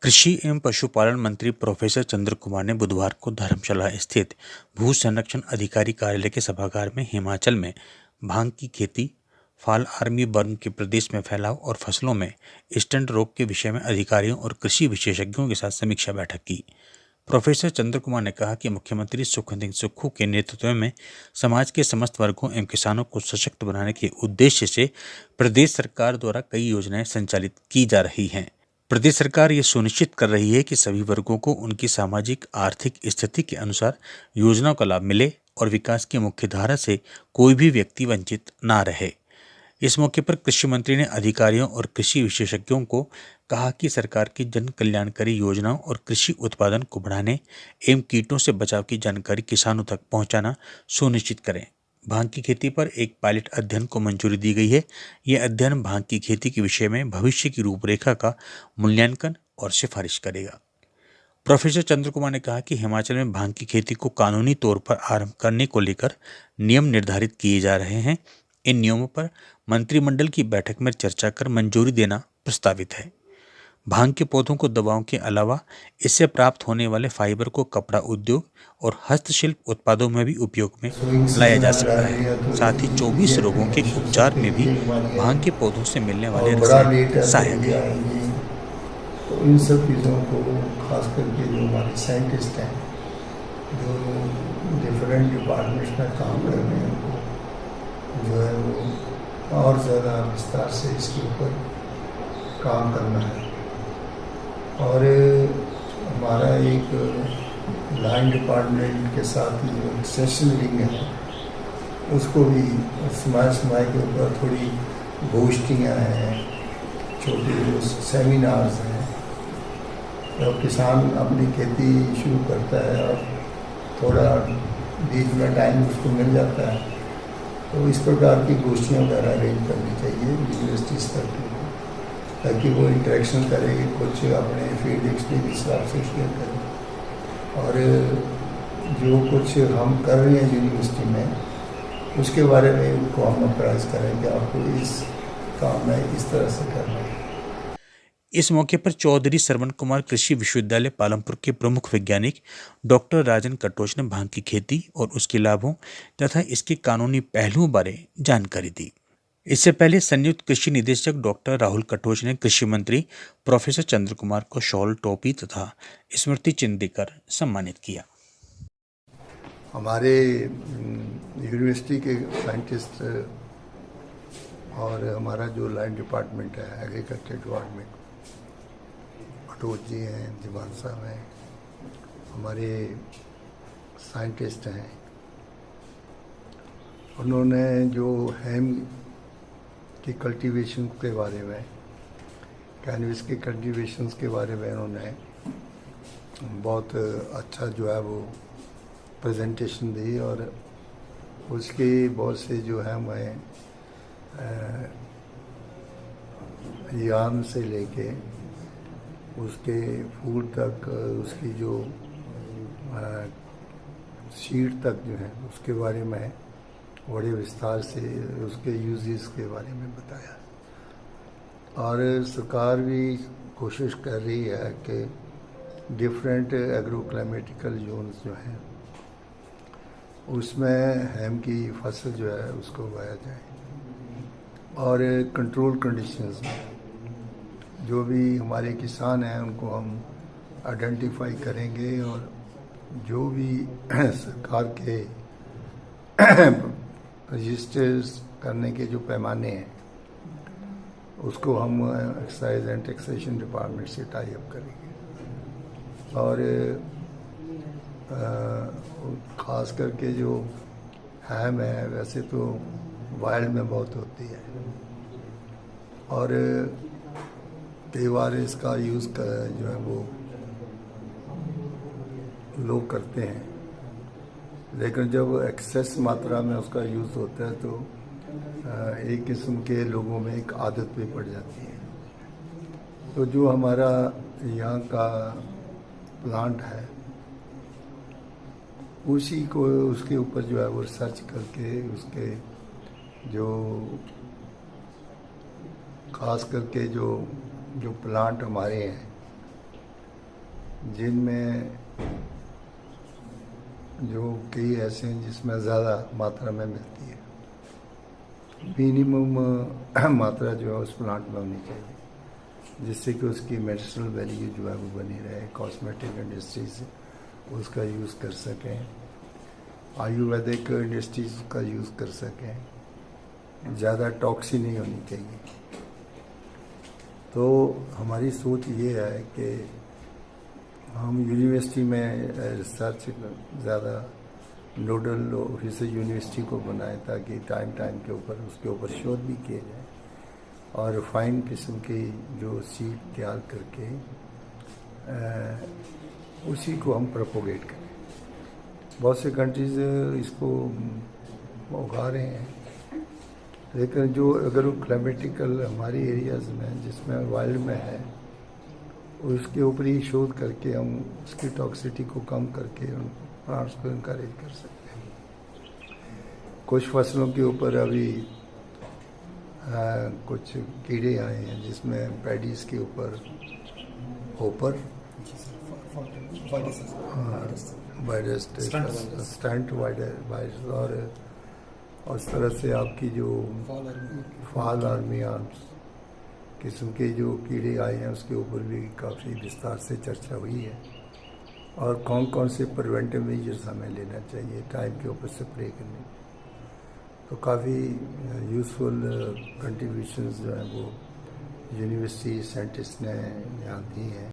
कृषि एवं पशुपालन मंत्री प्रोफेसर चंद्र कुमार ने बुधवार को धर्मशाला स्थित भू संरक्षण अधिकारी कार्यालय के सभागार में हिमाचल में भांग की खेती, फॉल आर्मी वर्म के प्रदेश में फैलाव और फसलों में स्टंट रोग के विषय में अधिकारियों और कृषि विशेषज्ञों के साथ समीक्षा बैठक की। प्रोफेसर चंद्र कुमार ने कहा कि मुख्यमंत्री सुखविंदर सुक्खू के नेतृत्व में समाज के समस्त वर्गों एवं किसानों को सशक्त बनाने के उद्देश्य से प्रदेश सरकार द्वारा कई योजनाएं संचालित की जा रही हैं। प्रदेश सरकार ये सुनिश्चित कर रही है कि सभी वर्गों को उनकी सामाजिक आर्थिक स्थिति के अनुसार योजनाओं का लाभ मिले और विकास की मुख्य धारा से कोई भी व्यक्ति वंचित ना रहे। इस मौके पर कृषि मंत्री ने अधिकारियों और कृषि विशेषज्ञों को कहा कि सरकार की जन कल्याणकारी योजनाओं और कृषि उत्पादन को बढ़ाने एवं कीटों से बचाव की जानकारी किसानों तक पहुंचाना सुनिश्चित करें। भांग की खेती पर एक पायलट अध्ययन को मंजूरी दी गई है। यह अध्ययन भांग की खेती के विषय में भविष्य की रूपरेखा का मूल्यांकन और सिफारिश करेगा। प्रोफेसर चंद्र कुमार ने कहा कि हिमाचल में भांग की खेती को कानूनी तौर पर आरंभ करने को लेकर नियम निर्धारित किए जा रहे हैं। इन नियमों पर मंत्रिमंडल की बैठक में चर्चा कर मंजूरी देना प्रस्तावित है। भांग के पौधों को दवाओं के अलावा इससे प्राप्त होने वाले फाइबर को कपड़ा उद्योग और हस्तशिल्प उत्पादों में भी उपयोग में लाया जा सकता है। साथ ही 24 रोगों के उपचार में भी भांग के पौधों से मिलने वाले रसायन सहायक है। तो इन सब चीज़ों को खास करके जो हमारे साइंटिस्ट हैं, जो डिफरेंट डिपार्टमेंट्स में काम कर रहे हैं, उनको जो है वो और ज़्यादा विस्तार से इसके ऊपर काम करना है। और हमारा एक लाइन डिपार्टमेंट के साथ जो एक्सटेंशन विंग है, उसको भी समय के ऊपर थोड़ी गोष्ठियाँ हैं, छोटे जो सेमिनार्स हैं। जब किसान अपनी खेती शुरू करता है और थोड़ा बीच में टाइम उसको मिल जाता है, तो इस प्रकार की गोष्ठियाँ वगैरह अरेंज करनी चाहिए यूनिवर्सिटी स्तर की, ताकि वो इंटरेक्शन करे, कुछ अपने फील्ड एक्सपीरियंस से शेयर करें। और जो कुछ हम कर रहे हैं यूनिवर्सिटी में, उसके बारे में उनको हम अप्राइज करें कि आपको इस काम में इस तरह से करना है। इस मौके पर चौधरी श्रवण कुमार कृषि विश्वविद्यालय पालमपुर के प्रमुख वैज्ञानिक डॉक्टर राजन कटोच ने भांग की खेती और उसके लाभों तथा इसके कानूनी पहलुओं बारे जानकारी दी। इससे पहले संयुक्त कृषि निदेशक डॉक्टर राहुल कटोच ने कृषि मंत्री प्रोफेसर चंद्र कुमार को शॉल, टोपी तथा स्मृति चिन्ह देकर सम्मानित किया। हमारे यूनिवर्सिटी के साइंटिस्ट और हमारा जो लाइन डिपार्टमेंट है, एग्रीकल्चर डिपार्टमेंट, कटोच जी हैं, दीवान साहब हैं, हमारे साइंटिस्ट हैं, उन्होंने जो हेम की कल्टीवेशन के बारे में, कैनविस के कल्टीवेशंस के बारे में उन्होंने बहुत अच्छा जो है वो प्रेजेंटेशन दी। और उसके बहुत से जो है मैं यार्न से लेके उसके फूड तक, उसकी जो सीड तक जो है उसके बारे में बड़े विस्तार से उसके यूजेस के बारे में बताया। और सरकार भी कोशिश कर रही है कि डिफरेंट एग्रो क्लाइमेटिकल जोन्स जो हैं उसमें हेम की फसल जो है उसको उगाया जाए। और कंट्रोल कंडीशंस में जो भी हमारे किसान हैं उनको हम आइडेंटिफाई करेंगे, और जो भी सरकार के रजिस्टर्स करने के जो पैमाने हैं उसको हम एक्साइज एंड टैक्सेशन डिपार्टमेंट से टाई अप करेंगे। और ख़ास करके जो हैम है, वैसे तो वाइल्ड में बहुत होती है और कई बार इसका यूज़ जो है वो लोग करते हैं, लेकिन जब एक्सेस मात्रा में उसका यूज़ होता है तो एक किस्म के लोगों में एक आदत भी पड़ जाती है। तो जो हमारा यहाँ का प्लांट है उसी को, उसके ऊपर जो है वो रिसर्च करके उसके जो खास करके जो प्लांट हमारे हैं जिनमें जो कई ऐसे हैं जिसमें ज़्यादा मात्रा में मिलती है। मिनिमम मात्रा जो है उस प्लांट में होनी चाहिए, जिससे कि उसकी मेडिसिनल वैल्यू जो है वो बनी रहे, कॉस्मेटिक इंडस्ट्रीज उसका यूज़ कर सकें, आयुर्वेदिक इंडस्ट्रीज का यूज़ कर सकें, ज़्यादा टॉक्सिन नहीं होनी चाहिए। तो हमारी सोच ये है कि हम यूनिवर्सिटी में रिसर्च ज़्यादा नोडल ऑफिसर यूनिवर्सिटी को बनाएं, ताकि टाइम टाइम के ऊपर उसके ऊपर शोध भी किए जाए और रिफाइन किस्म की जो सीड तैयार करके उसी को हम प्रोपोगेट करें। बहुत से कंट्रीज़ इसको उगा रहे हैं, लेकिन जो अगर वो क्लाइमेटिकल हमारी एरियाज़ में जिसमें वाइल्ड में है, उसके ऊपर ही शोध करके हम उसकी टॉक्सिटी को कम करके उन प्लांट्स को इनकरेज कर सकते हैं। कुछ फसलों के ऊपर अभी कुछ कीड़े आए हैं, जिसमें पैडीज के ऊपर होपर वायरस स्टंट वायरस और उस तरह से आपकी जो फाल आर्मी आर्म्स किस्म के जो कीड़े आए हैं उसके ऊपर भी काफ़ी विस्तार से चर्चा हुई है, और कौन कौन से प्रिवेंटिव मेजर्स हमें लेना चाहिए टाइम के ऊपर स्प्रे करने। तो काफ़ी यूज़फुल कंट्रीब्यूशंस जो हैं वो यूनिवर्सिटी साइंटिस्ट ने यहाँ दी हैं।